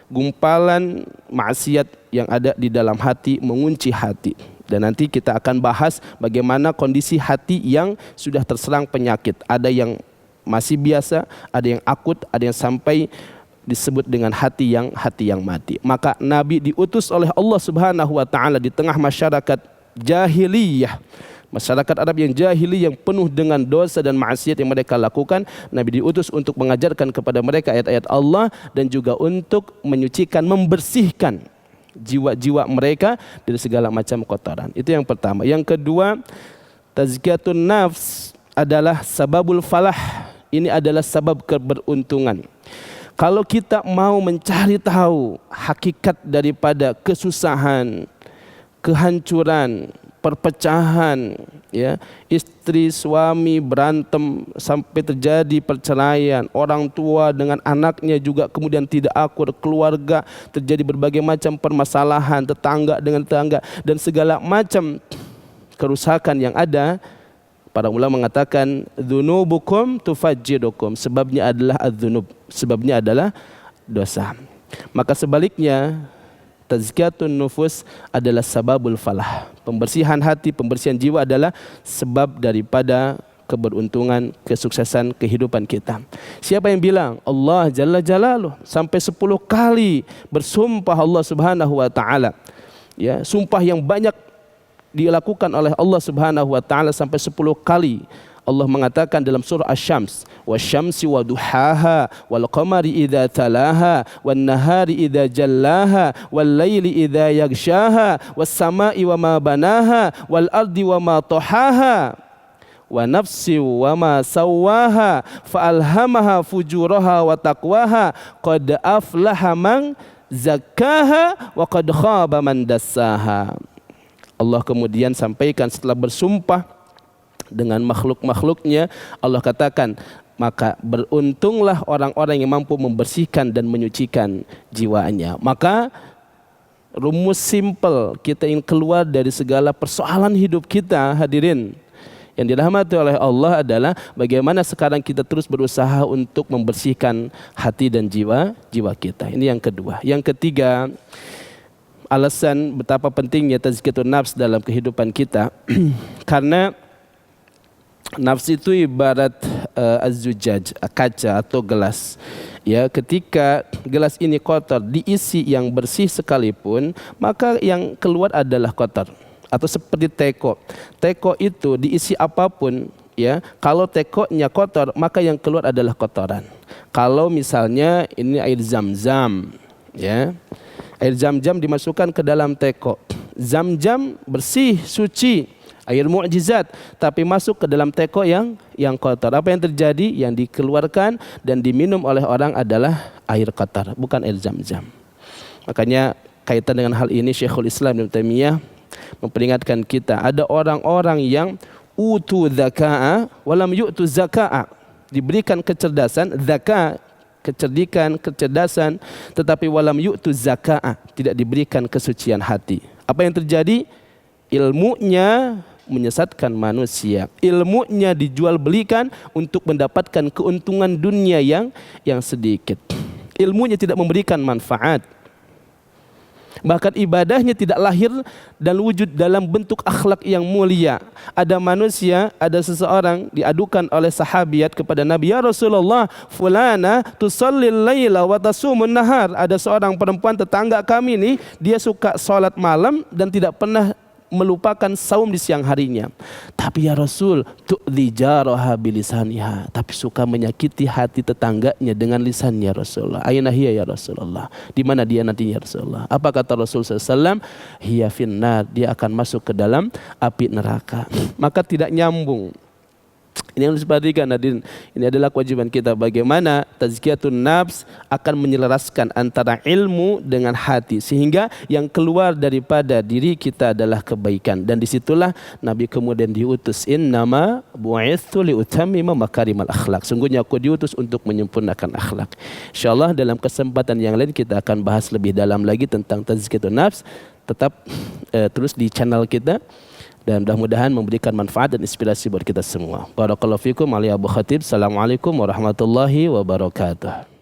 Gumpalan maksiat yang ada di dalam hati mengunci hati. Dan nanti kita akan bahas bagaimana kondisi hati yang sudah terserang penyakit. Ada yang masih biasa, ada yang akut, ada yang sampai disebut dengan hati yang mati. Maka Nabi diutus oleh Allah Subhanahu wa taala di tengah masyarakat jahiliyah. Masyarakat Arab yang jahili yang penuh dengan dosa dan maksiat yang mereka lakukan, Nabi diutus untuk mengajarkan kepada mereka ayat-ayat Allah dan juga untuk menyucikan, membersihkan jiwa-jiwa mereka dari segala macam kotoran. Itu yang pertama. Yang kedua, tazkiyatun nafs adalah sababul falah. Ini adalah sabab keberuntungan. Kalau kita mau mencari tahu hakikat daripada kesusahan, kehancuran, perpecahan, ya, istri suami berantem sampai terjadi perceraian, orang tua dengan anaknya juga kemudian tidak akur, keluarga terjadi berbagai macam permasalahan, tetangga dengan tetangga dan segala macam kerusakan yang ada. Para ulama mengatakan dzunubukum tufajjidukum, sebabnya adalah adzunub, sebabnya adalah dosa. Maka sebaliknya tazkiyatun nufus adalah sababul falah. Pembersihan hati, pembersihan jiwa adalah sebab daripada keberuntungan, kesuksesan kehidupan kita. Siapa yang bilang Allah Jalla Jalaluh sampai 10 kali bersumpah Allah Subhanahu wa taala. Ya, sumpah yang banyak dilakukan oleh Allah Subhanahu wa taala sampai 10 kali. Allah mengatakan dalam surah Asy-Syams, wasyamsi waduhaha wal qamari idza talaha wan nahari idza jallaha wal laili idza yaghshaha was samai wama banaha wal ardi wama tahaha wa nafsi wama sawaha fa alhamaha fujuraha wa taqwaha qad aflaha man zakkaha wa qad khaba man dassaha. Allah kemudian sampaikan setelah bersumpah dengan makhluk-makhluknya, Allah katakan, maka beruntunglah orang-orang yang mampu membersihkan dan menyucikan jiwanya. Maka rumus simple kita ingin keluar dari segala persoalan hidup kita, hadirin yang dirahmati oleh Allah, adalah bagaimana sekarang kita terus berusaha untuk membersihkan hati dan jiwa kita. Ini yang kedua. Yang ketiga, alasan betapa pentingnya tazkiyatun nafs dalam kehidupan kita karena nafs itu ibarat az-zujaj, kaca atau gelas. Ya, ketika gelas ini kotor, diisi yang bersih sekalipun, maka yang keluar adalah kotor. Atau seperti teko. Teko itu diisi apapun, ya, kalau tekonya kotor, maka yang keluar adalah kotoran. Kalau misalnya ini air zam-zam, ya, air zam-zam dimasukkan ke dalam teko. Zam-zam bersih, suci, air mukjizat, tapi masuk ke dalam teko yang kotor. Apa yang terjadi? Yang dikeluarkan dan diminum oleh orang adalah air kotor, bukan air zam-zam. Makanya kaitan dengan hal ini Syekhul Islam Ibnu Taimiyah memperingatkan kita, ada orang-orang yang utu dzaka'a walam yu'tu zaka'a, diberikan kecerdasan, zaka, kecerdikan, kecerdasan, tetapi walam yu'tu zaka'a, tidak diberikan kesucian hati. Apa yang terjadi? Ilmunya menyesatkan manusia. Ilmunya dijual belikan untuk mendapatkan keuntungan dunia yang sedikit. Ilmunya tidak memberikan manfaat. Bahkan ibadahnya tidak lahir dan wujud dalam bentuk akhlak yang mulia. Ada manusia, ada seseorang diadukan oleh sahabiat kepada Nabi, ya Rasulullah, fulana tusallil laila wa tasumun nahar. Ada seorang perempuan tetangga kami nih, dia suka salat malam dan tidak pernah melupakan saum di siang harinya. Tapi ya Rasul, tu'dhi jaraha bilisaniha, tapi suka menyakiti hati tetangganya dengan lisannya Rasulullah. Aina hiya ya Rasulullah? Di mana dia nantinya ya Rasulullah? Apa kata Rasul SAW? Hiya finnar, dia akan masuk ke dalam api neraka. Maka tidak nyambung. Ini yang harus diperhatikan, hadirin. Ini adalah kewajiban kita, bagaimana tazkiyatun nafs akan menyelaraskan antara ilmu dengan hati, sehingga yang keluar daripada diri kita adalah kebaikan. Dan disitulah Nabi kemudian diutus, innama bu'itsu liutammima makarimal akhlak, sungguhnya aku diutus untuk menyempurnakan akhlak. InsyaAllah dalam kesempatan yang lain kita akan bahas lebih dalam lagi tentang tazkiyatun nafs. tetap terus di channel kita dan mudah-mudahan memberikan manfaat dan inspirasi buat kita semua. Barakallahu fikum, Ali Abu Khatib. Assalamualaikum warahmatullahi wabarakatuh.